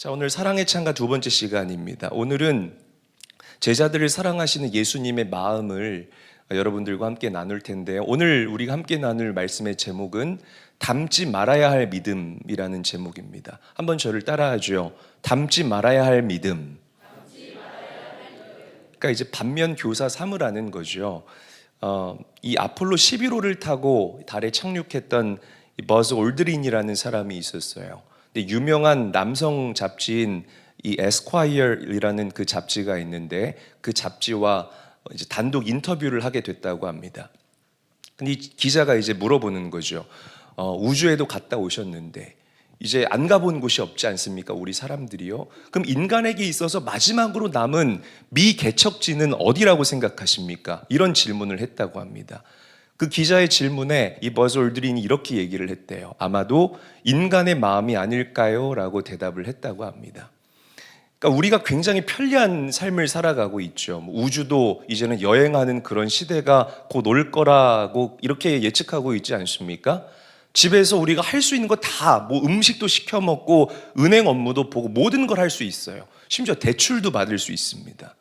자, 오늘 사랑의 창가 두 번째 시간입니다. 오늘은 제자들을 사랑하시는 예수님의 마음을 여러분들과 함께 나눌 텐데요. 오늘 우리가 함께 나눌 말씀의 제목은 닮지 말아야 할 믿음이라는 제목입니다. 한번 저를 따라하죠. 닮지 말아야 할 믿음. 그러니까 이제 반면 교사 삼으라는 거죠. 이 아폴로 11호를 타고 달에 착륙했던 버즈 올드린이라는 사람이 있었어요. 유명한 남성 잡지인 이 에스콰이어이라는 그 잡지가 있는데 그 잡지와 이제 단독 인터뷰를 하게 됐다고 합니다. 근데 이 기자가 이제 물어보는 거죠. 우주에도 갔다 오셨는데 이제 안 가본 곳이 없지 않습니까? 우리 사람들이요. 그럼 인간에게 있어서 마지막으로 남은 미개척지는 어디라고 생각하십니까? 이런 질문을 했다고 합니다. 그 기자의 질문에 이 버즈 올드린이 이렇게 얘기를 했대요. 아마도 인간의 마음이 아닐까요? 라고 대답을 했다고 합니다. 그러니까 우리가 굉장히 편리한 삶을 살아가고 있죠. 우주도 이제는 여행하는 그런 시대가 곧 올 거라고 이렇게 예측하고 있지 않습니까? 집에서 우리가 할 수 있는 거 다, 음식도 시켜 먹고 은행 업무도 보고 모든 걸 할 수 있어요. 심지어 대출도 받을 수 있습니다.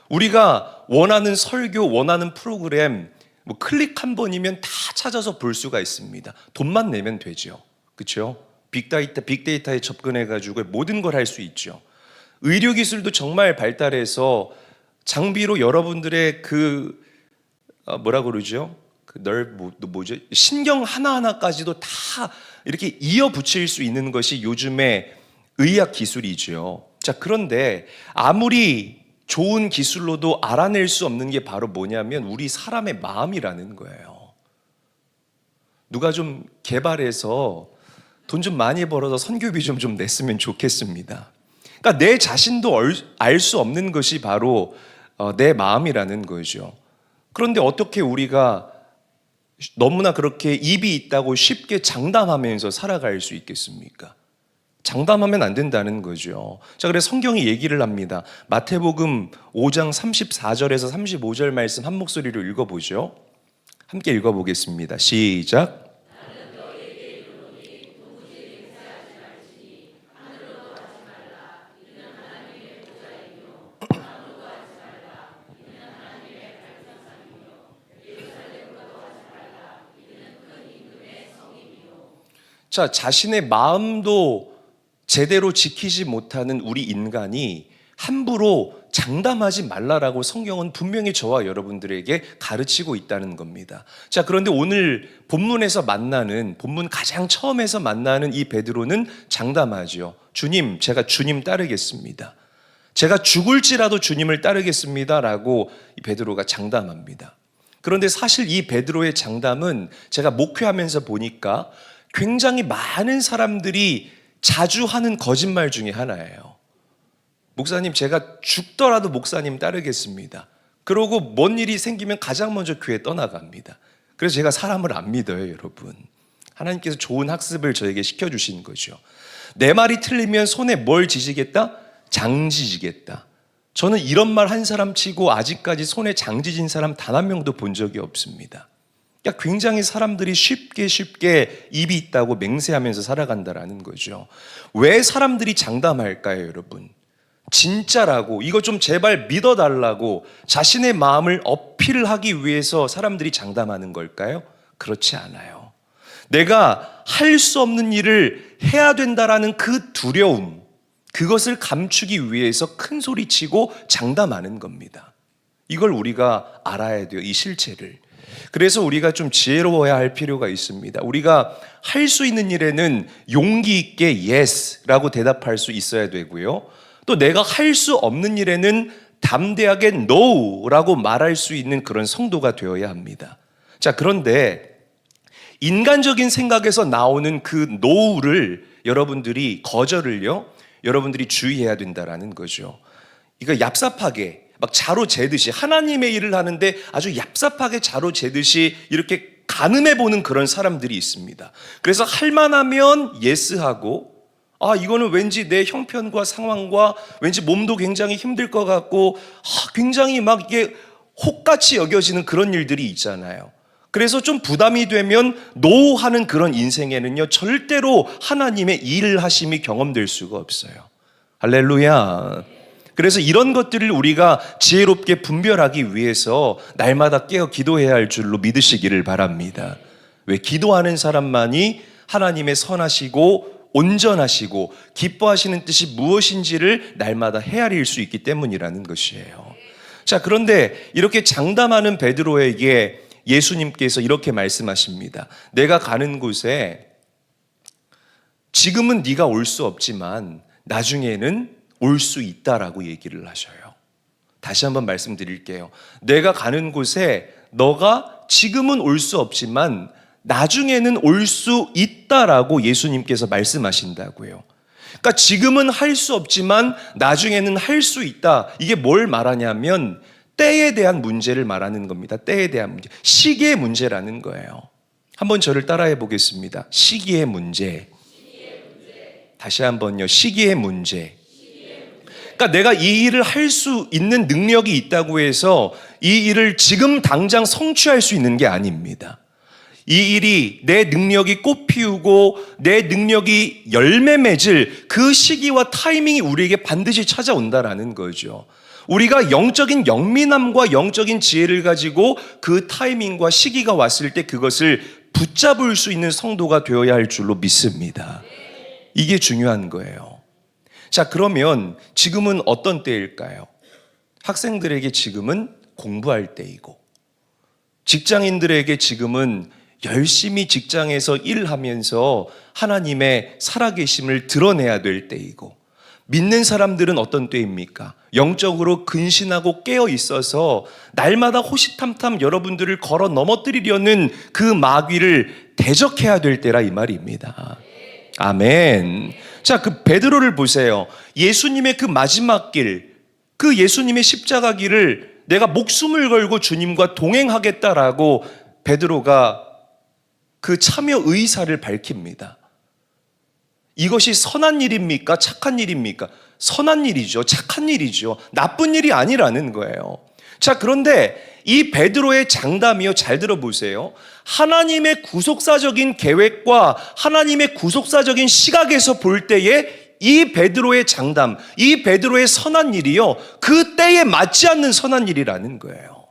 우리가 원하는 설교, 원하는 프로그램 클릭 한 번이면 다 찾아서 볼 수가 있습니다. 돈만 내면 되죠. 그렇죠? 빅데이터에 접근해가지고 모든 걸 할 수 있죠. 의료기술도 정말 발달해서 장비로 여러분들의 뭐라고 그러죠? 신경 하나하나까지도 다 이렇게 이어 붙일 수 있는 것이 요즘의 의학 기술이죠. 자, 그런데 아무리 좋은 기술로도 알아낼 수 없는 게 바로 뭐냐면 우리 사람의 마음이라는 거예요. 누가 좀 개발해서 돈 좀 많이 벌어서 선교비 좀 냈으면 좋겠습니다. 그러니까 내 자신도 알 수 없는 것이 바로 내 마음이라는 거죠. 그런데 어떻게 우리가 너무나 그렇게 입이 있다고 쉽게 장담하면서 살아갈 수 있겠습니까? 장담하면 안 된다는 거죠. 자, 그래서 성경이 얘기를 합니다. 마태복음 5장 34절에서 35절 말씀 한 목소리로 읽어보죠. 함께 읽어보겠습니다. 시작. 자, 자신의 마음도 제대로 지키지 못하는 우리 인간이 함부로 장담하지 말라라고 성경은 분명히 저와 여러분들에게 가르치고 있다는 겁니다. 자, 그런데 오늘 본문에서 본문 가장 처음에서 만나는 이 베드로는 장담하죠. 주님, 제가 주님 따르겠습니다. 제가 죽을지라도 주님을 따르겠습니다라고 이 베드로가 장담합니다. 그런데 사실 이 베드로의 장담은 제가 목회하면서 보니까 굉장히 많은 사람들이 자주 하는 거짓말 중에 하나예요. 목사님, 제가 죽더라도 목사님 따르겠습니다. 그러고 뭔 일이 생기면 가장 먼저 교회 떠나갑니다. 그래서 제가 사람을 안 믿어요, 여러분. 하나님께서 좋은 학습을 저에게 시켜주신 거죠. 내 말이 틀리면 손에 뭘 지지겠다? 장지지겠다. 저는 이런 말 한 사람 치고 아직까지 손에 장지진 사람 단 한 명도 본 적이 없습니다. 그러니까 굉장히 사람들이 쉽게 입이 있다고 맹세하면서 살아간다라는 거죠. 왜 사람들이 장담할까요, 여러분? 진짜라고, 이거 좀 제발 믿어달라고 자신의 마음을 어필을 하기 위해서 사람들이 장담하는 걸까요? 그렇지 않아요. 내가 할 수 없는 일을 해야 된다라는 그 두려움, 그것을 감추기 위해서 큰 소리치고 장담하는 겁니다. 이걸 우리가 알아야 돼요, 이 실체를. 그래서 우리가 좀 지혜로워야 할 필요가 있습니다. 우리가 할 수 있는 일에는 용기 있게 yes라고 대답할 수 있어야 되고요. 또 내가 할 수 없는 일에는 담대하게 no라고 말할 수 있는 그런 성도가 되어야 합니다. 자, 그런데 인간적인 생각에서 나오는 그 no를 여러분들이 거절을요, 여러분들이 주의해야 된다라는 거죠. 이거 얍삽하게 막 자로 재듯이 하나님의 일을 하는데 아주 얍삽하게 자로 재듯이 이렇게 가늠해 보는 그런 사람들이 있습니다. 그래서 할 만하면 예스하고, 이거는 왠지 내 형편과 상황과 왠지 몸도 굉장히 힘들 것 같고 굉장히 막 이게 혹같이 여겨지는 그런 일들이 있잖아요. 그래서 좀 부담이 되면 노하는 그런 인생에는요, 절대로 하나님의 일을 하심이 경험될 수가 없어요. 할렐루야. 그래서 이런 것들을 우리가 지혜롭게 분별하기 위해서 날마다 깨어 기도해야 할 줄로 믿으시기를 바랍니다. 왜? 기도하는 사람만이 하나님의 선하시고 온전하시고 기뻐하시는 뜻이 무엇인지를 날마다 헤아릴 수 있기 때문이라는 것이에요. 자, 그런데 이렇게 장담하는 베드로에게 예수님께서 이렇게 말씀하십니다. 내가 가는 곳에 지금은 네가 올 수 없지만 나중에는 올 수 있다라고 얘기를 하셔요. 다시 한번 말씀드릴게요. 내가 가는 곳에 너가 지금은 올 수 없지만 나중에는 올 수 있다라고 예수님께서 말씀하신다고요. 그러니까 지금은 할 수 없지만 나중에는 할 수 있다. 이게 뭘 말하냐면 때에 대한 문제를 말하는 겁니다. 때에 대한 문제. 시기의 문제라는 거예요. 한번 저를 따라해 보겠습니다. 시기의 문제. 다시 한번요. 시기의 문제. 그러니까 내가 이 일을 할 수 있는 능력이 있다고 해서 이 일을 지금 당장 성취할 수 있는 게 아닙니다. 이 일이 내 능력이 꽃피우고 내 능력이 열매 맺을 그 시기와 타이밍이 우리에게 반드시 찾아온다라는 거죠. 우리가 영적인 영민함과 영적인 지혜를 가지고 그 타이밍과 시기가 왔을 때 그것을 붙잡을 수 있는 성도가 되어야 할 줄로 믿습니다. 이게 중요한 거예요. 자, 그러면 지금은 어떤 때일까요? 학생들에게 지금은 공부할 때이고, 직장인들에게 지금은 열심히 직장에서 일하면서 하나님의 살아계심을 드러내야 될 때이고, 믿는 사람들은 어떤 때입니까? 영적으로 근신하고 깨어 있어서 날마다 호시탐탐 여러분들을 걸어 넘어뜨리려는 그 마귀를 대적해야 될 때라 이 말입니다. 아멘. 자, 그 베드로를 보세요. 예수님의 그 마지막 길, 그 예수님의 십자가 길을 내가 목숨을 걸고 주님과 동행하겠다라고 베드로가 그 참여 의사를 밝힙니다. 이것이 선한 일입니까? 착한 일입니까? 선한 일이죠. 착한 일이죠. 나쁜 일이 아니라는 거예요. 자, 그런데 이 베드로의 장담이요, 잘 들어보세요. 하나님의 구속사적인 계획과 하나님의 구속사적인 시각에서 볼 때에 이 베드로의 장담, 이 베드로의 선한 일이요, 그 때에 맞지 않는 선한 일이라는 거예요.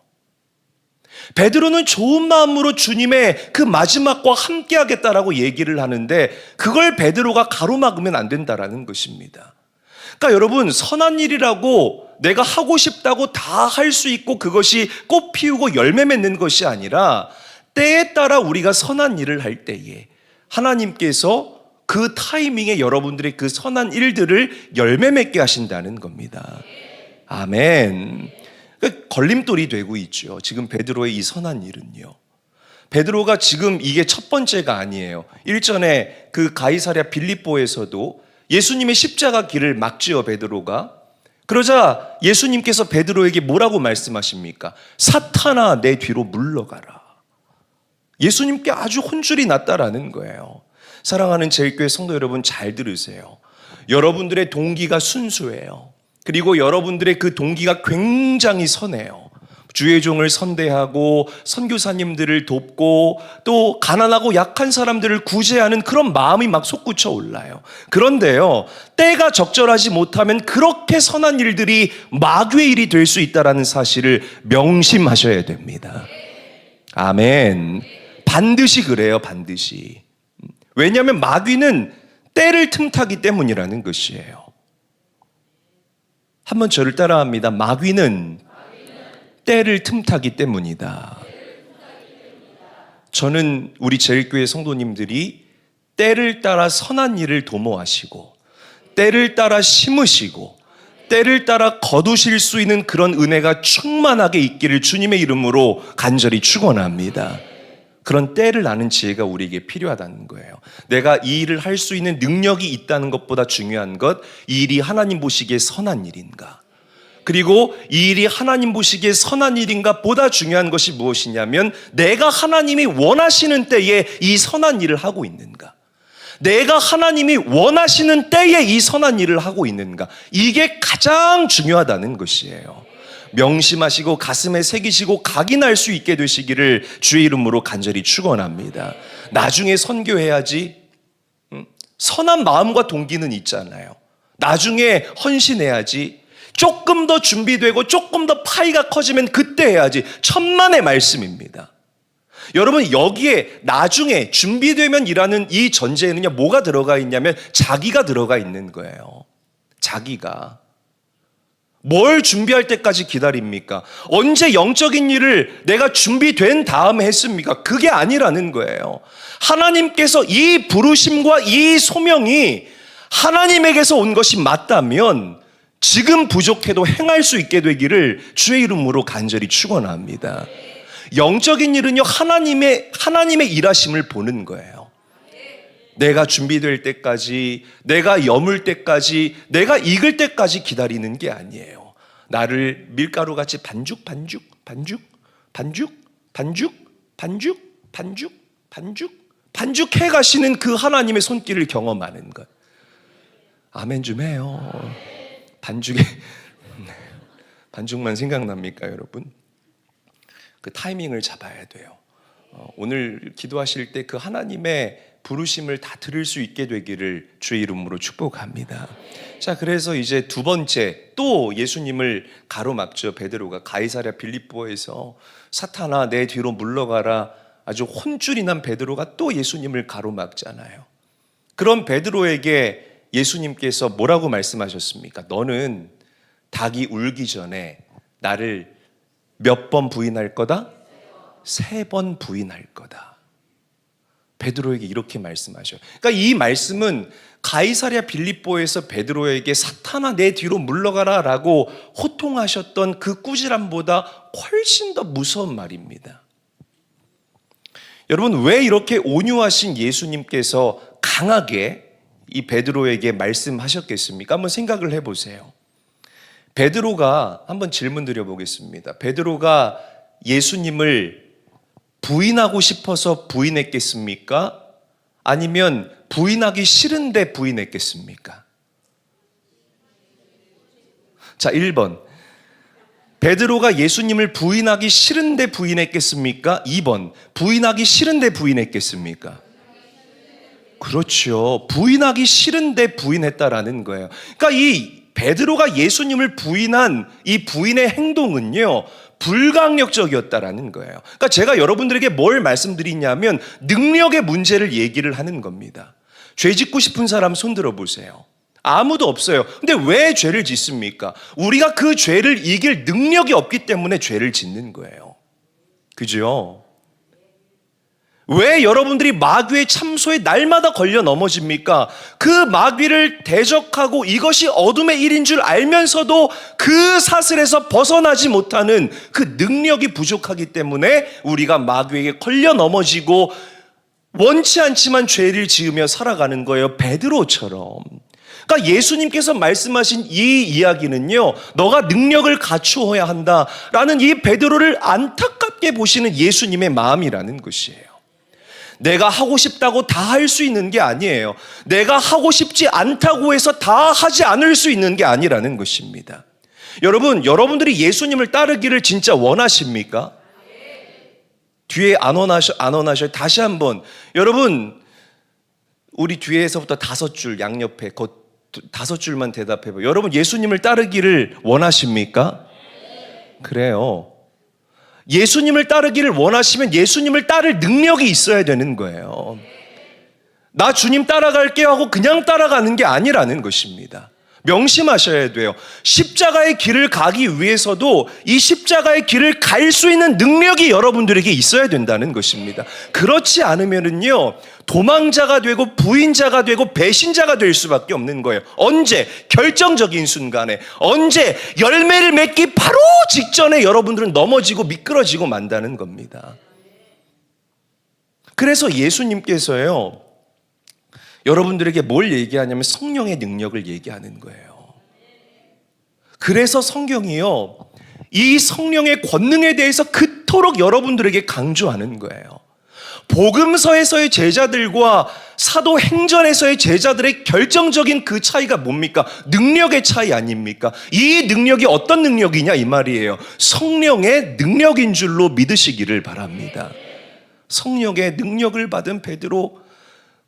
베드로는 좋은 마음으로 주님의 그 마지막과 함께 하겠다라고 얘기를 하는데 그걸 베드로가 가로막으면 안 된다라는 것입니다. 그러니까 여러분, 선한 일이라고 내가 하고 싶다고 다 할 수 있고 그것이 꽃 피우고 열매 맺는 것이 아니라 때에 따라 우리가 선한 일을 할 때에 하나님께서 그 타이밍에 여러분들의 그 선한 일들을 열매 맺게 하신다는 겁니다. 아멘. 걸림돌이 되고 있죠. 지금 베드로의 이 선한 일은요. 베드로가 지금 이게 첫 번째가 아니에요. 일전에 그 가이사랴 빌립보에서도 예수님의 십자가 길을 막지요, 베드로가. 그러자 예수님께서 베드로에게 뭐라고 말씀하십니까? 사탄아, 내 뒤로 물러가라. 예수님께 아주 혼쭐이 났다라는 거예요. 사랑하는 제일교회 성도 여러분, 잘 들으세요. 여러분들의 동기가 순수해요. 그리고 여러분들의 그 동기가 굉장히 선해요. 주의 종을 선대하고 선교사님들을 돕고 또 가난하고 약한 사람들을 구제하는 그런 마음이 막 솟구쳐 올라요. 그런데요, 때가 적절하지 못하면 그렇게 선한 일들이 마귀의 일이 될 수 있다는 사실을 명심하셔야 됩니다. 아멘. 반드시 그래요, 반드시. 왜냐하면 마귀는 때를 틈타기 때문이라는 것이에요. 한번 저를 따라합니다. 마귀는 때를 틈타기 때문이다. 저는 우리 제일교회 성도님들이 때를 따라 선한 일을 도모하시고 때를 따라 심으시고 때를 따라 거두실 수 있는 그런 은혜가 충만하게 있기를 주님의 이름으로 간절히 축원합니다. 그런 때를 아는 지혜가 우리에게 필요하다는 거예요. 내가 이 일을 할 수 있는 능력이 있다는 것보다 중요한 것, 이 일이 하나님 보시기에 선한 일인가? 그리고 이 일이 하나님 보시기에 선한 일인가 보다 중요한 것이 무엇이냐면 내가 하나님이 원하시는 때에 이 선한 일을 하고 있는가? 내가 하나님이 원하시는 때에 이 선한 일을 하고 있는가? 이게 가장 중요하다는 것이에요. 명심하시고 가슴에 새기시고 각인할 수 있게 되시기를 주의 이름으로 간절히 축원합니다. 나중에 선교해야지. 선한 마음과 동기는 있잖아요. 나중에 헌신해야지. 조금 더 준비되고 조금 더 파이가 커지면 그때 해야지. 천만의 말씀입니다. 여러분, 여기에 나중에 준비되면 이라는 이 전제에는요, 뭐가 들어가 있냐면 자기가 들어가 있는 거예요. 자기가. 뭘 준비할 때까지 기다립니까? 언제 영적인 일을 내가 준비된 다음에 했습니까? 그게 아니라는 거예요. 하나님께서 이 부르심과 이 소명이 하나님에게서 온 것이 맞다면 지금 부족해도 행할 수 있게 되기를 주의 이름으로 간절히 축원합니다. 영적인 일은요, 하나님의 일하심을 보는 거예요. 내가 준비될 때까지, 내가 여물 때까지, 내가 익을 때까지 기다리는 게 아니에요. 나를 밀가루같이 반죽 반죽해 가시는 그 하나님의 손길을 경험하는 것. 아멘 좀 해요. 반죽만 생각납니까, 여러분? 그 타이밍을 잡아야 돼요. 오늘 기도하실 때 그 하나님의 부르심을 다 들을 수 있게 되기를 주의 이름으로 축복합니다. 자, 그래서 이제 두 번째, 또 예수님을 가로막죠. 베드로가 가이사랴 빌립보에서 사탄아 내 뒤로 물러가라, 아주 혼쭐이 난 베드로가 또 예수님을 가로막잖아요. 그런 베드로에게 예수님께서 뭐라고 말씀하셨습니까? 너는 닭이 울기 전에 나를 몇 번 부인할 거다? 3번 부인할 거다. 베드로에게 이렇게 말씀하셔요. 그러니까 이 말씀은 가이사랴 빌립보에서 베드로에게 사탄아 내 뒤로 물러가라 라고 호통하셨던 그 꾸지람보다 훨씬 더 무서운 말입니다. 여러분, 왜 이렇게 온유하신 예수님께서 강하게 이 베드로에게 말씀하셨겠습니까? 한번 생각을 해보세요. 베드로가, 한번 질문 드려보겠습니다. 베드로가 예수님을 부인하고 싶어서 부인했겠습니까? 아니면 부인하기 싫은데 부인했겠습니까? 자, 1번. 베드로가 예수님을 부인하기 싫은데 부인했겠습니까? 2번. 부인하기 싫은데 부인했겠습니까? 그렇죠. 부인하기 싫은데 부인했다라는 거예요. 그러니까 이 베드로가 예수님을 부인한 이 부인의 행동은요, 불강력적이었다라는 거예요. 그러니까 제가 여러분들에게 뭘 말씀드리냐면 능력의 문제를 얘기를 하는 겁니다. 죄 짓고 싶은 사람 손 들어보세요. 아무도 없어요. 근데 왜 죄를 짓습니까? 우리가 그 죄를 이길 능력이 없기 때문에 죄를 짓는 거예요. 그죠? 왜 여러분들이 마귀의 참소에 날마다 걸려 넘어집니까? 그 마귀를 대적하고 이것이 어둠의 일인 줄 알면서도 그 사슬에서 벗어나지 못하는 그 능력이 부족하기 때문에 우리가 마귀에게 걸려 넘어지고 원치 않지만 죄를 지으며 살아가는 거예요. 베드로처럼. 그러니까 예수님께서 말씀하신 이 이야기는요, 너가 능력을 갖추어야 한다라는 이 베드로를 안타깝게 보시는 예수님의 마음이라는 것이에요. 내가 하고 싶다고 다 할 수 있는 게 아니에요. 내가 하고 싶지 않다고 해서 다 하지 않을 수 있는 게 아니라는 것입니다. 여러분, 여러분들이 예수님을 따르기를 진짜 원하십니까? 뒤에 안 원하셔요. 다시 한번. 여러분, 우리 뒤에서부터 5줄 양옆에 5줄만 대답해봐요. 여러분, 예수님을 따르기를 원하십니까? 그래요. 예수님을 따르기를 원하시면 예수님을 따를 능력이 있어야 되는 거예요. 나 주님 따라갈게요 하고 그냥 따라가는 게 아니라는 것입니다. 명심하셔야 돼요. 십자가의 길을 가기 위해서도 이 십자가의 길을 갈 수 있는 능력이 여러분들에게 있어야 된다는 것입니다. 그렇지 않으면은요, 도망자가 되고 부인자가 되고 배신자가 될 수밖에 없는 거예요. 언제? 결정적인 순간에. 언제? 열매를 맺기 바로 직전에 여러분들은 넘어지고 미끄러지고 만다는 겁니다. 그래서 예수님께서요, 여러분들에게 뭘 얘기하냐면 성령의 능력을 얘기하는 거예요. 그래서 성경이요, 이 성령의 권능에 대해서 그토록 여러분들에게 강조하는 거예요. 복음서에서의 제자들과 사도행전에서의 제자들의 결정적인 그 차이가 뭡니까? 능력의 차이 아닙니까? 이 능력이 어떤 능력이냐 이 말이에요. 성령의 능력인 줄로 믿으시기를 바랍니다. 성령의 능력을 받은 베드로,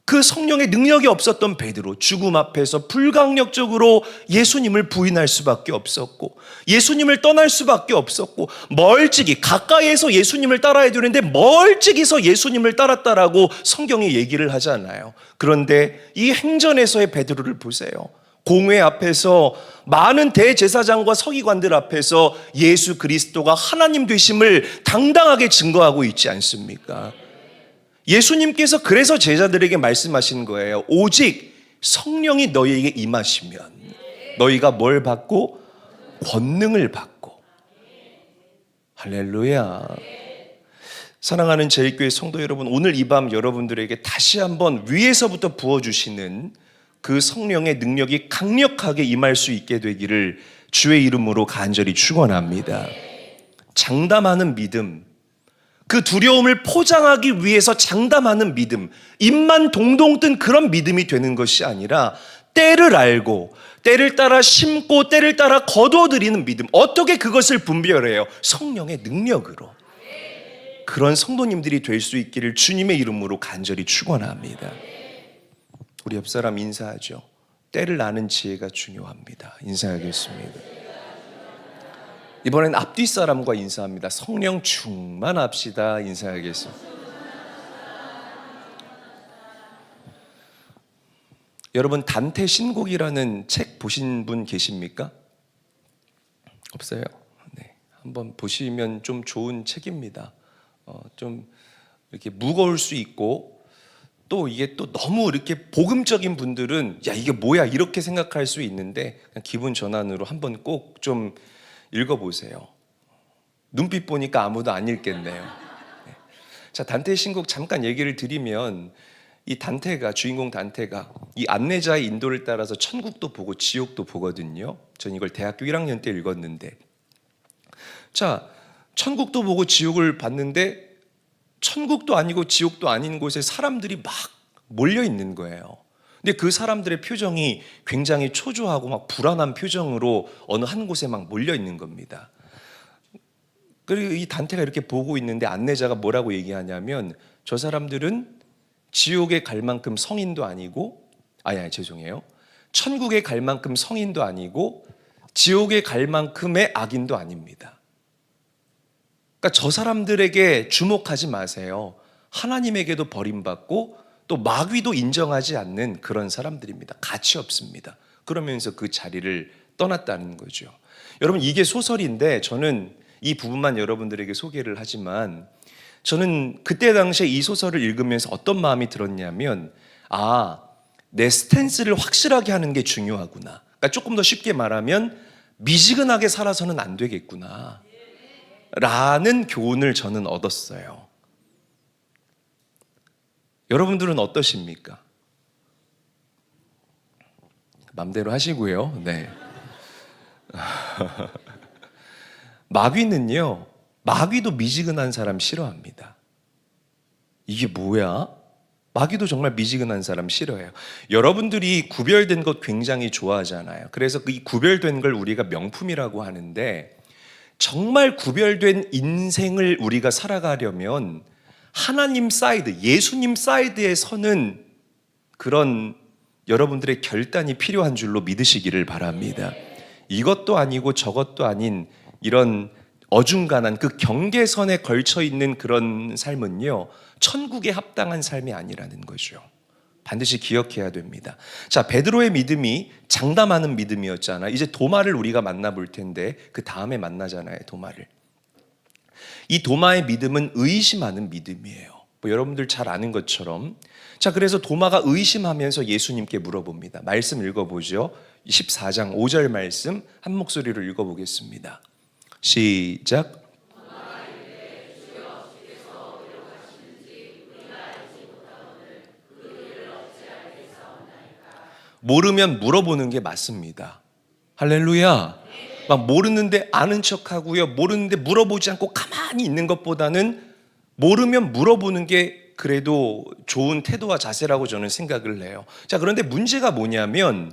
그 성령의 능력이 없었던 베드로, 죽음 앞에서 불강력적으로 예수님을 부인할 수밖에 없었고, 예수님을 떠날 수밖에 없었고, 멀찍이 가까이에서 예수님을 따라야 되는데 멀찍이서 예수님을 따랐다라고 성경이 얘기를 하잖아요. 그런데 이 행전에서의 베드로를 보세요. 공회 앞에서 많은 대제사장과 서기관들 앞에서 예수 그리스도가 하나님 되심을 당당하게 증거하고 있지 않습니까? 예수님께서 그래서 제자들에게 말씀하신 거예요. 오직 성령이 너희에게 임하시면 너희가 뭘 받고? 권능을 받고. 할렐루야. 사랑하는 제일교회 성도 여러분, 오늘 이 밤 여러분들에게 다시 한번 위에서부터 부어주시는 그 성령의 능력이 강력하게 임할 수 있게 되기를 주의 이름으로 간절히 축원합니다. 장담하는 믿음, 그 두려움을 포장하기 위해서 장담하는 믿음, 입만 동동 뜬 그런 믿음이 되는 것이 아니라 때를 알고 때를 따라 심고 때를 따라 거두어들이는 믿음. 어떻게 그것을 분별해요? 성령의 능력으로. 그런 성도님들이 될 수 있기를 주님의 이름으로 간절히 축원합니다. 우리 옆사람 인사하죠. 때를 아는 지혜가 중요합니다. 인사하겠습니다. 이번엔 앞뒤 사람과 인사합니다. 성령 충만합시다. 인사하겠습니다. 여러분, 단테 신곡이라는 책 보신 분 계십니까? 없어요? 네, 한번 보시면 좀 좋은 책입니다. 좀 이렇게 무거울 수 있고 또 이게 또 너무 이렇게 복음적인 분들은 야 이게 뭐야 이렇게 생각할 수 있는데 그냥 기분 전환으로 한번 꼭 좀 읽어보세요. 눈빛 보니까 아무도 안 읽겠네요. 네. 자, 단테의 신곡 잠깐 얘기를 드리면 이 단테가, 주인공 단테가 이 안내자의 인도를 따라서 천국도 보고 지옥도 보거든요. 전 이걸 대학교 1학년 때 읽었는데, 자, 천국도 보고 지옥을 봤는데 천국도 아니고 지옥도 아닌 곳에 사람들이 막 몰려 있는 거예요. 근데 그 사람들의 표정이 굉장히 초조하고 막 불안한 표정으로 어느 한 곳에 막 몰려 있는 겁니다. 그리고 이 단테가 이렇게 보고 있는데 안내자가 뭐라고 얘기하냐면 저 사람들은 지옥에 갈 만큼 성인도 아니고 죄송해요. 천국에 갈 만큼 성인도 아니고 지옥에 갈 만큼의 악인도 아닙니다. 그러니까 저 사람들에게 주목하지 마세요. 하나님에게도 버림받고 또 마귀도 인정하지 않는 그런 사람들입니다. 가치 없습니다. 그러면서 그 자리를 떠났다는 거죠. 여러분, 이게 소설인데 저는 이 부분만 여러분들에게 소개를 하지만 저는 그때 당시에 이 소설을 읽으면서 어떤 마음이 들었냐면 내 스탠스를 확실하게 하는 게 중요하구나. 그러니까 조금 더 쉽게 말하면 미지근하게 살아서는 안 되겠구나 라는 교훈을 저는 얻었어요. 여러분들은 어떠십니까? 맘대로 하시고요. 네. 마귀도 미지근한 사람 싫어합니다. 이게 뭐야? 마귀도 정말 미지근한 사람 싫어해요. 여러분들이 구별된 것 굉장히 좋아하잖아요. 그래서 이 구별된 걸 우리가 명품이라고 하는데, 정말 구별된 인생을 우리가 살아가려면 하나님 사이드, 예수님 사이드에 서는 그런 여러분들의 결단이 필요한 줄로 믿으시기를 바랍니다. 이것도 아니고 저것도 아닌 이런 어중간한 그 경계선에 걸쳐 있는 그런 삶은요, 천국에 합당한 삶이 아니라는 거죠. 반드시 기억해야 됩니다. 자, 베드로의 믿음이 장담하는 믿음이었잖아. 이제 도마를 우리가 만나볼 텐데 그 다음에 만나잖아요, 도마를. 이 도마의 믿음은 의심하는 믿음이에요. 여러분들 잘 아는 것처럼. 자, 그래서 도마가 의심하면서 예수님께 물어봅니다. 말씀 읽어보죠. 14장 5절 말씀 한 목소리로 읽어보겠습니다. 시작. 모르면 물어보는 게 맞습니다. 할렐루야. 막 모르는데 아는 척하고요, 모르는데 물어보지 않고 가만히 있는 것보다는 모르면 물어보는 게 그래도 좋은 태도와 자세라고 저는 생각을 해요. 자, 그런데 문제가 뭐냐면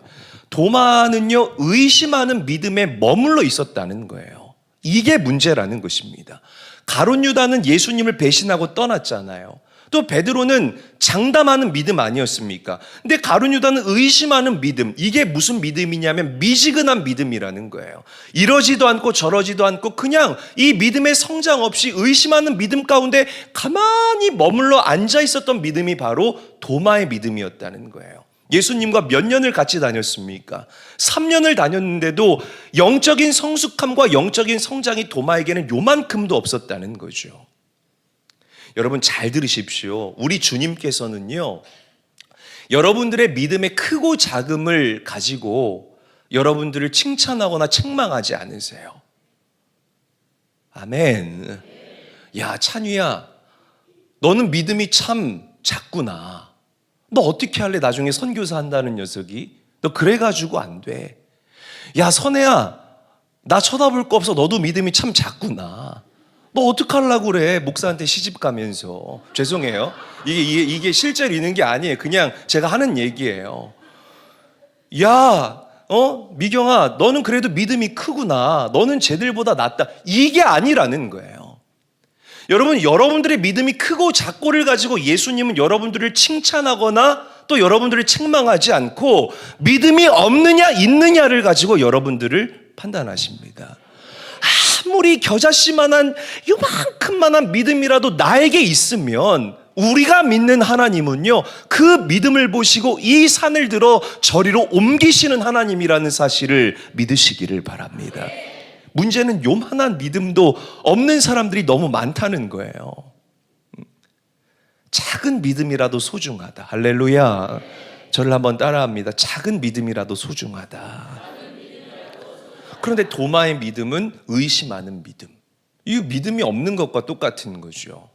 도마는요, 의심하는 믿음에 머물러 있었다는 거예요. 이게 문제라는 것입니다. 가룟 유다는 예수님을 배신하고 떠났잖아요. 또 베드로는 장담하는 믿음 아니었습니까? 근데 가룟 유다는 의심하는 믿음. 이게 무슨 믿음이냐면 미지근한 믿음이라는 거예요. 이러지도 않고 저러지도 않고 그냥 이 믿음의 성장 없이 의심하는 믿음 가운데 가만히 머물러 앉아 있었던 믿음이 바로 도마의 믿음이었다는 거예요. 예수님과 몇 년을 같이 다녔습니까? 3년을 다녔는데도 영적인 성숙함과 영적인 성장이 도마에게는 요만큼도 없었다는 거죠. 여러분 잘 들으십시오. 우리 주님께서는요, 여러분들의 믿음의 크고 작음을 가지고 여러분들을 칭찬하거나 책망하지 않으세요. 아멘. 야, 찬휘야, 너는 믿음이 참 작구나. 너 어떻게 할래? 나중에 선교사 한다는 녀석이. 너 그래가지고 안 돼. 야, 선혜야, 나 쳐다볼 거 없어. 너도 믿음이 참 작구나. 너 어떡하려고 그래? 목사한테 시집 가면서. 죄송해요. 이게 실제로 있는 게 아니에요. 그냥 제가 하는 얘기예요. 야, 미경아, 너는 그래도 믿음이 크구나. 너는 쟤들보다 낫다. 이게 아니라는 거예요. 여러분, 여러분들의 믿음이 크고 작고를 가지고 예수님은 여러분들을 칭찬하거나 또 여러분들을 책망하지 않고 믿음이 없느냐 있느냐를 가지고 여러분들을 판단하십니다. 아무리 겨자씨만한 요만큼만한 믿음이라도 나에게 있으면 우리가 믿는 하나님은요, 그 믿음을 보시고 이 산을 들어 저리로 옮기시는 하나님이라는 사실을 믿으시기를 바랍니다. 문제는 요만한 믿음도 없는 사람들이 너무 많다는 거예요. 작은 믿음이라도 소중하다. 할렐루야. 저를 한번 따라합니다. 작은 믿음이라도 소중하다. 그런데 도마의 믿음은 의심하는 믿음. 이 믿음이 없는 것과 똑같은 거죠.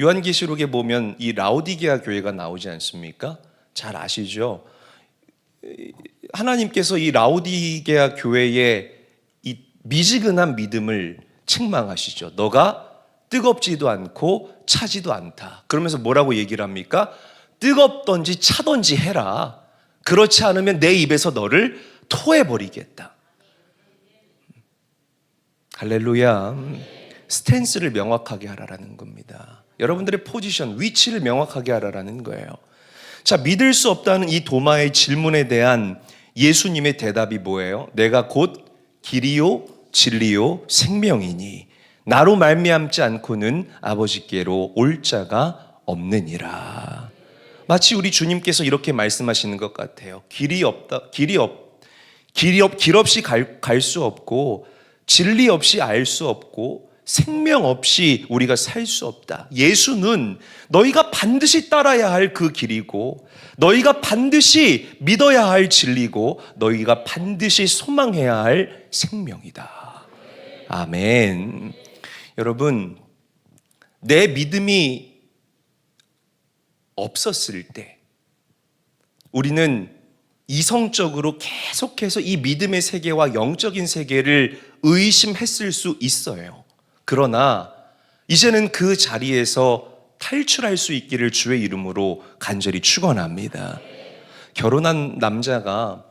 요한계시록에 보면 이 라오디게아 교회가 나오지 않습니까? 잘 아시죠? 하나님께서 이 라오디게아 교회의 이 미지근한 믿음을 책망하시죠. 너가 뜨겁지도 않고 차지도 않다. 그러면서 뭐라고 얘기를 합니까? 뜨겁던지 차던지 해라. 그렇지 않으면 내 입에서 너를 토해버리겠다. 할렐루야. 스탠스를 명확하게 하라라는 겁니다. 여러분들의 포지션, 위치를 명확하게 하라라는 거예요. 자, 믿을 수 없다는 이 도마의 질문에 대한 예수님의 대답이 뭐예요? 내가 곧 길이요 진리요 생명이니 나로 말미암지 않고는 아버지께로 올 자가 없느니라. 마치 우리 주님께서 이렇게 말씀하시는 것 같아요. 길 없이 갈 수 없고 진리 없이 알 수 없고 생명 없이 우리가 살 수 없다. 예수는 너희가 반드시 따라야 할 그 길이고 너희가 반드시 믿어야 할 진리고 너희가 반드시 소망해야 할 생명이다. 아멘. 여러분, 내 믿음이 없었을 때 우리는 이성적으로 계속해서 이 믿음의 세계와 영적인 세계를 의심했을 수 있어요. 그러나 이제는 그 자리에서 탈출할 수 있기를 주의 이름으로 간절히 축원합니다. 결혼한 남자가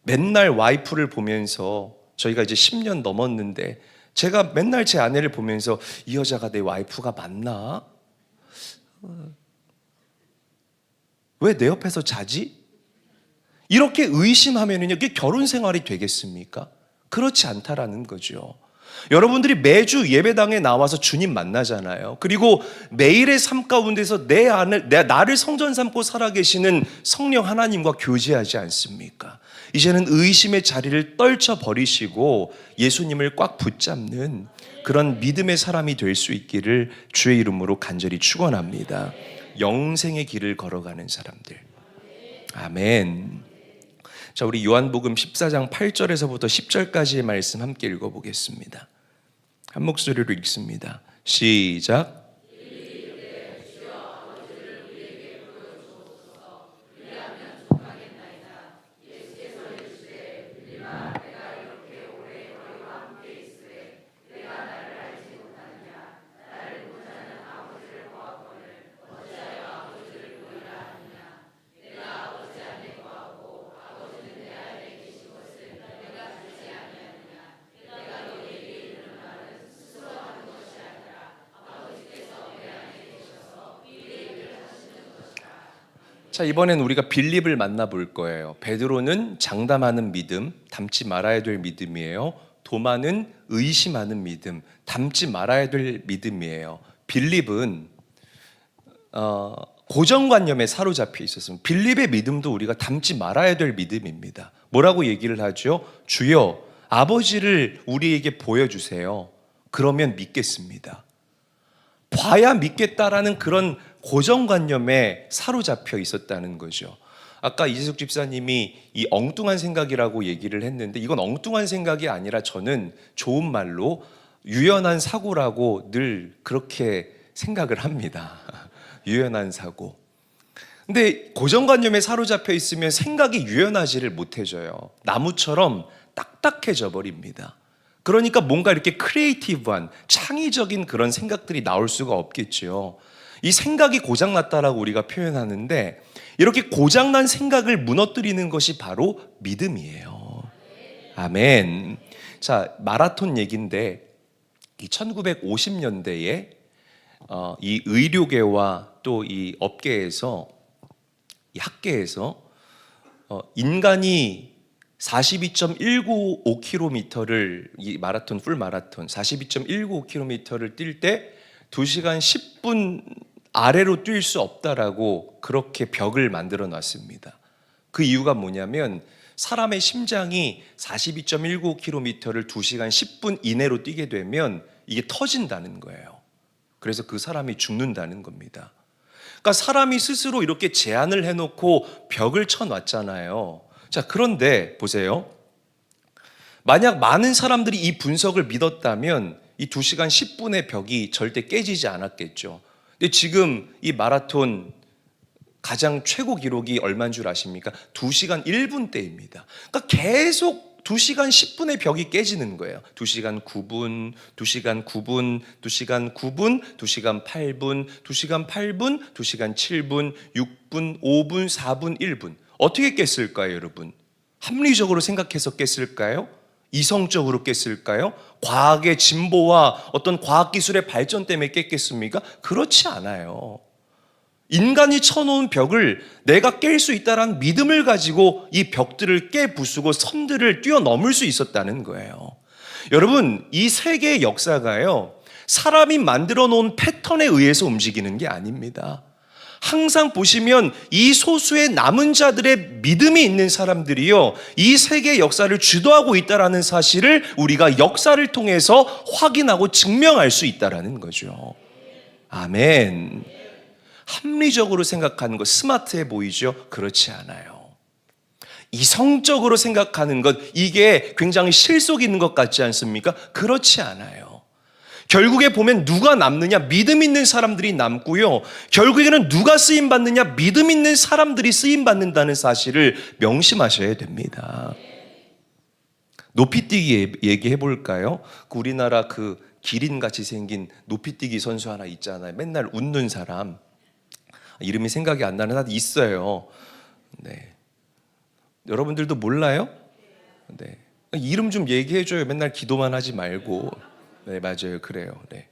맨날 와이프를 보면서, 저희가 이제 10년 넘었는데 제가 맨날 제 아내를 보면서 이 여자가 내 와이프가 맞나? 왜 내 옆에서 자지? 이렇게 의심하면요, 이게 결혼 생활이 되겠습니까? 그렇지 않다라는 거죠. 여러분들이 매주 예배당에 나와서 주님 만나잖아요. 그리고 매일의 삶 가운데서 나를 성전 삼고 살아계시는 성령 하나님과 교제하지 않습니까? 이제는 의심의 자리를 떨쳐버리시고 예수님을 꽉 붙잡는 그런 믿음의 사람이 될 수 있기를 주의 이름으로 간절히 축원합니다. 영생의 길을 걸어가는 사람들. 아멘. 자, 우리 요한복음 14장 8절에서부터 10절까지의 말씀 함께 읽어보겠습니다. 한 목소리로 읽습니다. 시작. 자, 이번엔 우리가 빌립을 만나볼 거예요. 베드로는 장담하는 믿음, 담지 말아야 될 믿음이에요. 도마는 의심하는 믿음, 담지 말아야 될 믿음이에요. 빌립은 고정관념에 사로잡혀 있었습니다. 빌립의 믿음도 우리가 담지 말아야 될 믿음입니다. 뭐라고 얘기를 하죠? 주여, 아버지를 우리에게 보여주세요. 그러면 믿겠습니다. 봐야 믿겠다라는 그런 고정관념에 사로잡혀 있었다는 거죠. 아까 이재숙 집사님이 이 엉뚱한 생각이라고 얘기를 했는데, 이건 엉뚱한 생각이 아니라 저는 좋은 말로 유연한 사고라고 늘 그렇게 생각을 합니다. 유연한 사고. 근데 고정관념에 사로잡혀 있으면 생각이 유연하지를 못해져요. 나무처럼 딱딱해져 버립니다. 그러니까 뭔가 이렇게 크리에이티브한 창의적인 그런 생각들이 나올 수가 없겠죠. 이 생각이 고장났다라고 우리가 표현하는데, 이렇게 고장난 생각을 무너뜨리는 것이 바로 믿음이에요. 아멘. 자, 마라톤 얘기인데, 이 1950년대에 이 의료계와 또 이 업계에서, 이 학계에서 인간이 42.195km를, 이 마라톤, 풀 마라톤 42.195km를 뛸 때 2시간 10분 아래로 뛸 수 없다라고 그렇게 벽을 만들어 놨습니다. 그 이유가 뭐냐면, 사람의 심장이 42.195km를 2시간 10분 이내로 뛰게 되면 이게 터진다는 거예요. 그래서 그 사람이 죽는다는 겁니다. 그러니까 사람이 스스로 이렇게 제한을 해놓고 벽을 쳐놨잖아요. 자, 그런데 보세요. 만약 많은 사람들이 이 분석을 믿었다면 이 2시간 10분의 벽이 절대 깨지지 않았겠죠. 근데 지금 이 마라톤 가장 최고 기록이 얼마인 줄 아십니까? 2시간 1분대입니다. 그러니까 계속 2시간 10분의 벽이 깨지는 거예요. 2시간 9분, 2시간 9분, 2시간 9분, 2시간 8분, 2시간 8분, 2시간 7분, 6분, 5분, 4분, 1분. 어떻게 깼을까요, 여러분? 합리적으로 생각해서 깼을까요? 이성적으로 깼을까요? 과학의 진보와 어떤 과학기술의 발전 때문에 깼겠습니까? 그렇지 않아요. 인간이 쳐놓은 벽을 내가 깰 수 있다는 믿음을 가지고 이 벽들을 깨부수고 선들을 뛰어넘을 수 있었다는 거예요. 여러분, 이 세계의 역사가요, 사람이 만들어 놓은 패턴에 의해서 움직이는 게 아닙니다. 항상 보시면 이 소수의 남은 자들의 믿음이 있는 사람들이요, 이 세계의 역사를 주도하고 있다는 사실을 우리가 역사를 통해서 확인하고 증명할 수 있다는 거죠. 아멘. 합리적으로 생각하는 것 스마트해 보이죠? 그렇지 않아요. 이성적으로 생각하는 것, 이게 굉장히 실속 있는 것 같지 않습니까? 그렇지 않아요. 결국에 보면 누가 남느냐? 믿음 있는 사람들이 남고요, 결국에는 누가 쓰임받느냐? 믿음 있는 사람들이 쓰임받는다는 사실을 명심하셔야 됩니다. 높이뛰기 얘기해 볼까요? 우리나라 그 기린같이 생긴 높이뛰기 선수 하나 있잖아요. 맨날 웃는 사람. 이름이 생각이 안 나는 사람 있어요. 네. 여러분들도 몰라요? 네. 이름 좀 얘기해줘요. 맨날 기도만 하지 말고. 네, 맞아요. 그래요. 네.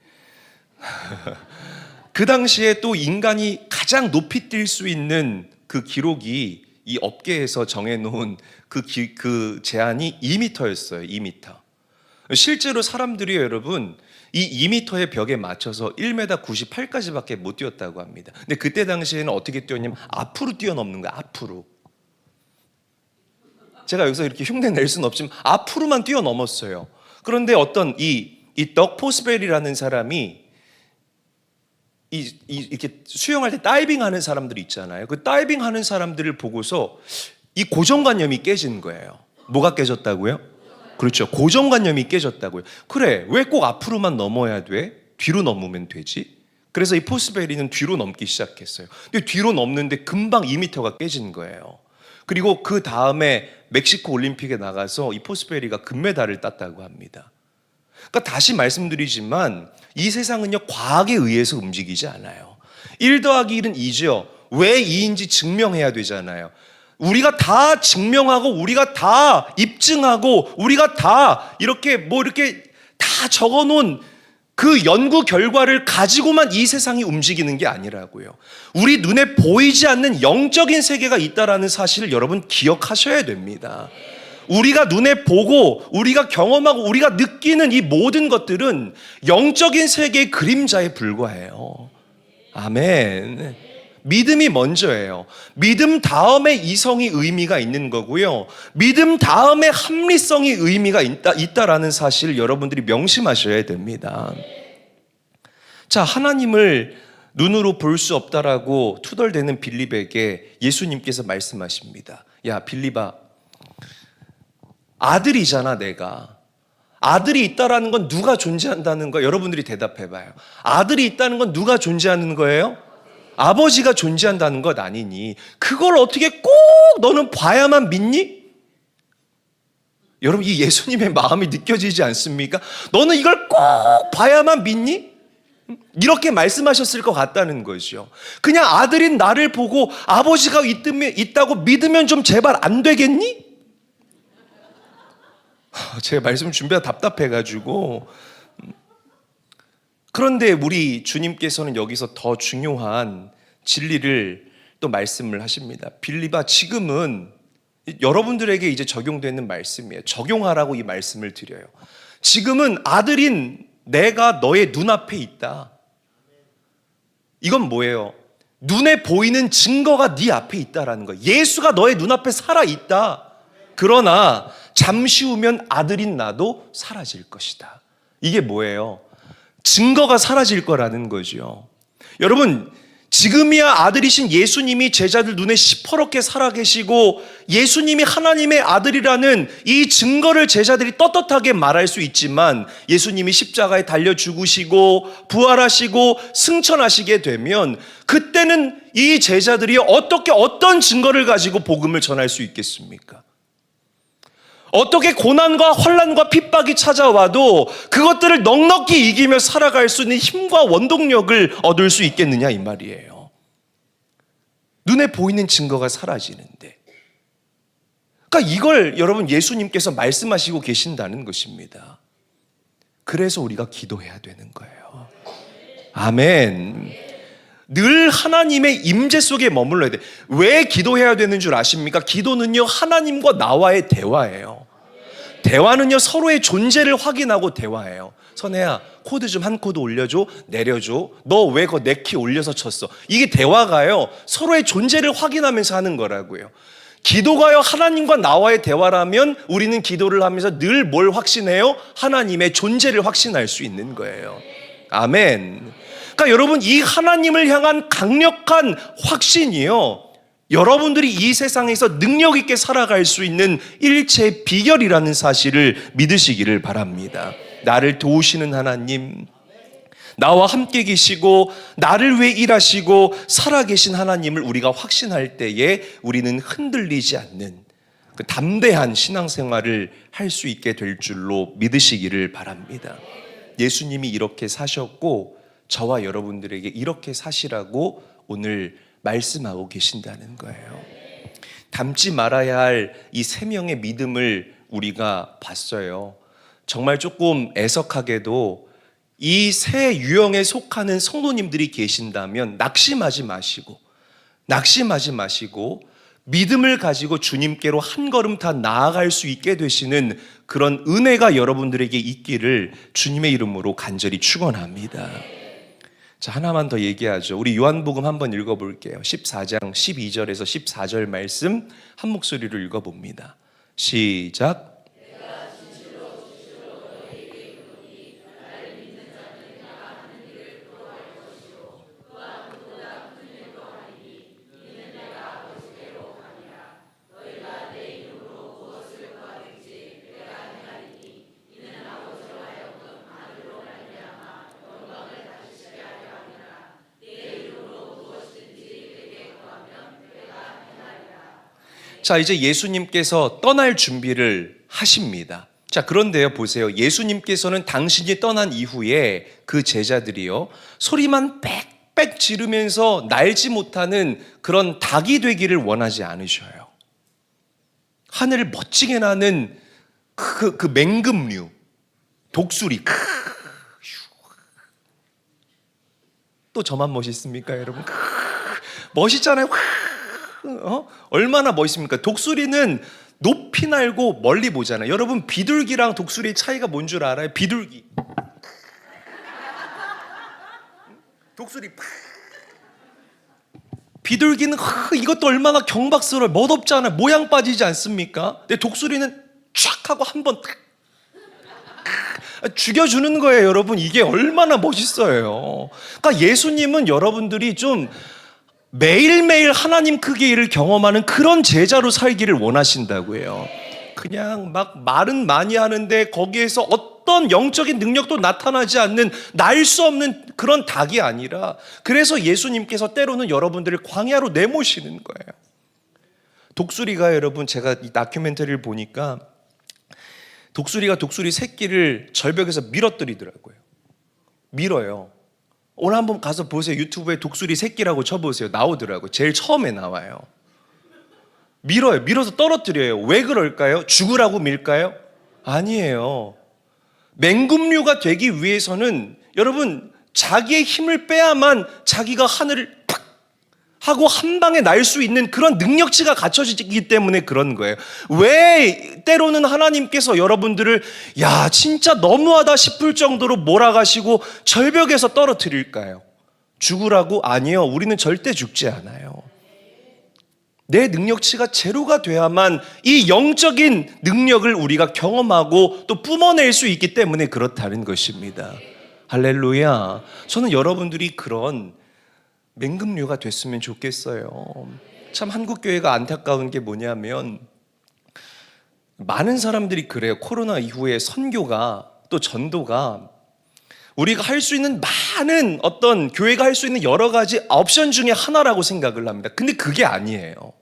그 당시에 또 인간이 가장 높이 뛸 수 있는 그 기록이 이 업계에서 정해놓은 그 제한이 2m였어요. 2m. 실제로 사람들이 여러분 이 2m의 벽에 맞춰서 1m 98까지밖에 못 뛰었다고 합니다. 근데 그때 당시에는 어떻게 뛰었냐면 앞으로 뛰어넘는 거야. 앞으로. 제가 여기서 이렇게 흉내 낼 수는 없지만 앞으로만 뛰어넘었어요. 그런데 어떤 이 덕 포스벨이라는 사람이 이렇게 수영할 때 다이빙 하는 사람들이 있잖아요. 그 다이빙 하는 사람들을 보고서 이 고정관념이 깨진 거예요. 뭐가 깨졌다고요? 그렇죠. 고정관념이 깨졌다고요. 그래, 왜 꼭 앞으로만 넘어야 돼? 뒤로 넘으면 되지? 그래서 이 포스베리는 뒤로 넘기 시작했어요. 근데 뒤로 넘는데 금방 2m가 깨진 거예요. 그리고 그 다음에 멕시코 올림픽에 나가서 이 포스베리가 금메달을 땄다고 합니다. 그러니까 다시 말씀드리지만 이 세상은요, 과학에 의해서 움직이지 않아요. 1 더하기 1은 2죠. 왜 2인지 증명해야 되잖아요. 우리가 다 증명하고 우리가 다 입증하고 우리가 다 이렇게 다 적어놓은 그 연구 결과를 가지고만 이 세상이 움직이는 게 아니라고요. 우리 눈에 보이지 않는 영적인 세계가 있다라는 사실을 여러분 기억하셔야 됩니다. 우리가 눈에 보고 우리가 경험하고 우리가 느끼는 이 모든 것들은 영적인 세계의 그림자에 불과해요. 아멘. 믿음이 먼저예요. 믿음 다음에 이성이 의미가 있는 거고요. 믿음 다음에 합리성이 의미가 있다라는 사실을 여러분들이 명심하셔야 됩니다. 자, 하나님을 눈으로 볼 수 없다라고 투덜대는 빌립에게 예수님께서 말씀하십니다. 야, 빌립아, 아들이잖아, 내가. 아들이 있다라는 건 누가 존재한다는 거예요? 여러분들이 대답해봐요. 아들이 있다는 건 누가 존재하는 거예요? 아버지가 존재한다는 것 아니니 그걸 어떻게 꼭 너는 봐야만 믿니? 여러분, 이 예수님의 마음이 느껴지지 않습니까? 너는 이걸 꼭 봐야만 믿니? 이렇게 말씀하셨을 것 같다는 거죠. 그냥 아들인 나를 보고 아버지가 있다고 믿으면 좀 제발 안 되겠니? 제가 말씀 준비가 답답해가지고. 그런데 우리 주님께서는 여기서 더 중요한 진리를 또 말씀을 하십니다. 빌립아, 지금은 여러분들에게 이제 적용되는 말씀이에요. 적용하라고 이 말씀을 드려요. 지금은 아들인 내가 너의 눈앞에 있다. 이건 뭐예요? 눈에 보이는 증거가 네 앞에 있다라는 거예요. 예수가 너의 눈앞에 살아있다. 그러나 잠시 후면 아들인 나도 사라질 것이다. 이게 뭐예요? 증거가 사라질 거라는 거죠. 여러분, 지금이야 아들이신 예수님이 제자들 눈에 시퍼렇게 살아계시고 예수님이 하나님의 아들이라는 이 증거를 제자들이 떳떳하게 말할 수 있지만 예수님이 십자가에 달려 죽으시고 부활하시고 승천하시게 되면 그때는 이 제자들이 어떤 증거를 가지고 복음을 전할 수 있겠습니까? 어떻게 고난과 환난과 핍박이 찾아와도 그것들을 넉넉히 이기며 살아갈 수 있는 힘과 원동력을 얻을 수 있겠느냐 이 말이에요. 눈에 보이는 증거가 사라지는데. 그러니까 이걸 여러분 예수님께서 말씀하시고 계신다는 것입니다. 그래서 우리가 기도해야 되는 거예요. 아멘. 늘 하나님의 임재 속에 머물러야 돼. 왜 기도해야 되는 줄 아십니까? 기도는요, 하나님과 나와의 대화예요. 대화는요, 서로의 존재를 확인하고 대화해요. 선혜야, 코드 좀 한 코드 올려줘, 내려줘. 너 왜 그 내 키 올려서 쳤어? 이게 대화가요, 서로의 존재를 확인하면서 하는 거라고요. 기도가요, 하나님과 나와의 대화라면 우리는 기도를 하면서 늘 뭘 확신해요? 하나님의 존재를 확신할 수 있는 거예요. 아멘. 그러니까 여러분, 이 하나님을 향한 강력한 확신이요, 여러분들이 이 세상에서 능력 있게 살아갈 수 있는 일체의 비결이라는 사실을 믿으시기를 바랍니다. 나를 도우시는 하나님, 나와 함께 계시고 나를 위해 일하시고 살아계신 하나님을 우리가 확신할 때에 우리는 흔들리지 않는 그 담대한 신앙생활을 할 수 있게 될 줄로 믿으시기를 바랍니다. 예수님이 이렇게 사셨고 저와 여러분들에게 이렇게 사시라고 오늘 말씀하고 계신다는 거예요. 닮지 말아야 할 이 세 명의 믿음을 우리가 봤어요. 정말 조금 애석하게도 이 세 유형에 속하는 성도님들이 계신다면 낙심하지 마시고 믿음을 가지고 주님께로 한 걸음 더 나아갈 수 있게 되시는 그런 은혜가 여러분들에게 있기를 주님의 이름으로 간절히 축원합니다. 자, 하나만 더 얘기하죠. 우리 요한복음 한번 읽어볼게요. 14장 12절에서 14절 말씀 한 목소리로 읽어봅니다. 시작. 자, 이제 예수님께서 떠날 준비를 하십니다. 자, 그런데요, 보세요. 예수님께서는 당신이 떠난 이후에 그 제자들이요, 소리만 빽빽 지르면서 날지 못하는 그런 닭이 되기를 원하지 않으셔요. 하늘을 멋지게 나는 그 맹금류, 독수리, 또 저만 멋있습니까, 여러분? 멋있잖아요. 얼마나 멋있습니까? 독수리는 높이 날고 멀리 보잖아요. 여러분, 비둘기랑 독수리의 차이가 뭔 줄 알아요? 비둘기. 독수리. 비둘기는 이것도 얼마나 경박스러워요. 멋없잖아요. 모양 빠지지 않습니까? 근데 독수리는 촥 하고 한번 죽여주는 거예요, 여러분. 이게 얼마나 멋있어요. 그러니까 예수님은 여러분들이 좀 매일매일 하나님 크기의 일을 경험하는 그런 제자로 살기를 원하신다고 해요. 그냥 막 말은 많이 하는데 거기에서 어떤 영적인 능력도 나타나지 않는 날 수 없는 그런 닭이 아니라, 그래서 예수님께서 때로는 여러분들을 광야로 내모시는 거예요. 독수리가, 여러분, 제가 이 다큐멘터리를 보니까 독수리가 독수리 새끼를 절벽에서 밀어뜨리더라고요. 밀어요. 오늘 한번 가서 보세요. 유튜브에 독수리 새끼라고 쳐보세요. 나오더라고요. 제일 처음에 나와요. 밀어요. 밀어서 떨어뜨려요. 왜 그럴까요? 죽으라고 밀까요? 아니에요. 맹금류가 되기 위해서는 여러분, 자기의 힘을 빼야만 자기가 하늘을 팍 하고 한 방에 날 수 있는 그런 능력치가 갖춰지기 때문에 그런 거예요. 왜 때로는 하나님께서 여러분들을 야 진짜 너무하다 싶을 정도로 몰아가시고 절벽에서 떨어뜨릴까요? 죽으라고? 아니요. 우리는 절대 죽지 않아요. 내 능력치가 제로가 돼야만 이 영적인 능력을 우리가 경험하고 또 뿜어낼 수 있기 때문에 그렇다는 것입니다. 할렐루야. 저는 여러분들이 그런 맹금류가 됐으면 좋겠어요. 참 한국교회가 안타까운 게 뭐냐면 많은 사람들이 그래요. 코로나 이후에 선교가 또 전도가 우리가 할 수 있는 많은 어떤 교회가 할 수 있는 여러 가지 옵션 중에 하나라고 생각을 합니다. 근데 그게 아니에요.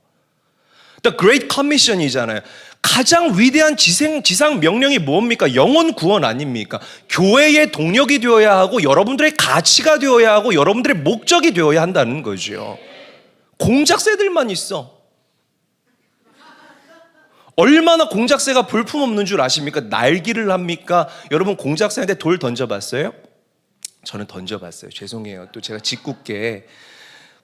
The Great Commission이잖아요. 가장 위대한 지상 명령이 뭡니까? 영혼 구원 아닙니까? 교회의 동력이 되어야 하고 여러분들의 가치가 되어야 하고 여러분들의 목적이 되어야 한다는 거죠. 공작새들만 있어. 얼마나 공작새가 볼품없는 줄 아십니까? 날기를 합니까? 여러분 공작새한테 돌 던져봤어요? 저는 던져봤어요. 죄송해요. 또 제가 짓궂게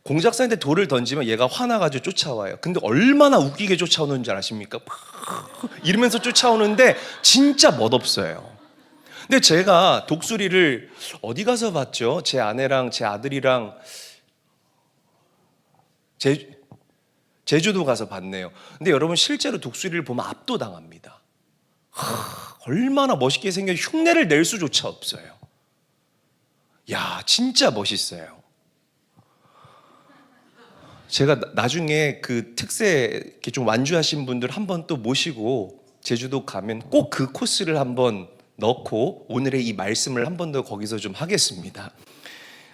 공작새한테 돌을 던지면 얘가 화나가지고 쫓아와요. 근데 얼마나 웃기게 쫓아오는 줄 아십니까? 이러면서 쫓아오는데 진짜 멋없어요. 근데 제가 독수리를 어디 가서 봤죠? 제 아내랑 제 아들이랑 제주도 가서 봤네요. 근데 여러분 실제로 독수리를 보면 압도당합니다. 얼마나 멋있게 생겨 흉내를 낼 수조차 없어요. 야 진짜 멋있어요. 제가 나중에 그 특세 이렇게 좀 완주하신 분들 한번 또 모시고 제주도 가면 꼭 그 코스를 한번 넣고 오늘의 이 말씀을 한 번 더 거기서 좀 하겠습니다.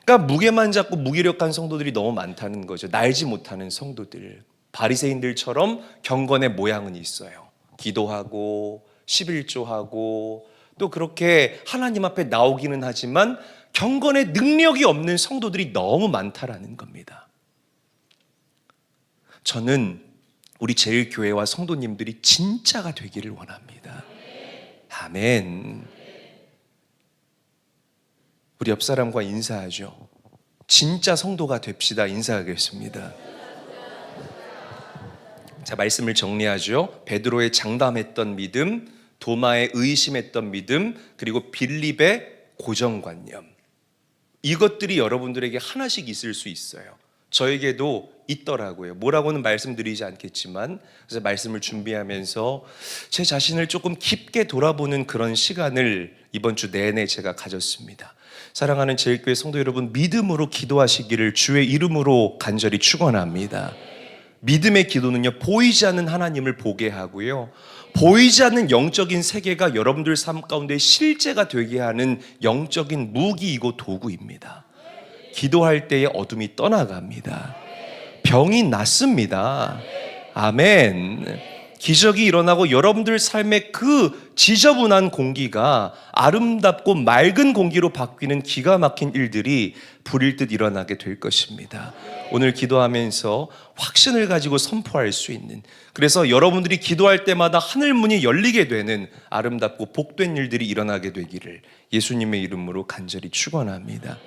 그러니까 무게만 잡고 무기력한 성도들이 너무 많다는 거죠. 날지 못하는 성도들. 바리새인들처럼 경건의 모양은 있어요. 기도하고 11조하고 또 그렇게 하나님 앞에 나오기는 하지만 경건의 능력이 없는 성도들이 너무 많다라는 겁니다. 저는 우리 제일교회와 성도님들이 진짜가 되기를 원합니다. 아멘. 우리 옆 사람과 인사하죠. 진짜 성도가 됩시다. 인사하겠습니다. 자, 말씀을 정리하죠. 베드로의 장담했던 믿음, 도마의 의심했던 믿음, 그리고 빌립의 고정관념. 이것들이 여러분들에게 하나씩 있을 수 있어요. 저에게도 있더라고요. 뭐라고는 말씀드리지 않겠지만, 그래서 말씀을 준비하면서 제 자신을 조금 깊게 돌아보는 그런 시간을 이번 주 내내 제가 가졌습니다. 사랑하는 제일교회 성도 여러분, 믿음으로 기도하시기를 주의 이름으로 간절히 축원합니다. 믿음의 기도는요, 보이지 않는 하나님을 보게 하고요, 보이지 않는 영적인 세계가 여러분들 삶 가운데 실제가 되게 하는 영적인 무기이고 도구입니다. 기도할 때에 어둠이 떠나갑니다. 병이 낫습니다. 아멘. 기적이 일어나고 여러분들 삶의 그 지저분한 공기가 아름답고 맑은 공기로 바뀌는 기가 막힌 일들이 불일 듯 일어나게 될 것입니다. 오늘 기도하면서 확신을 가지고 선포할 수 있는, 그래서 여러분들이 기도할 때마다 하늘 문이 열리게 되는 아름답고 복된 일들이 일어나게 되기를 예수님의 이름으로 간절히 축원합니다.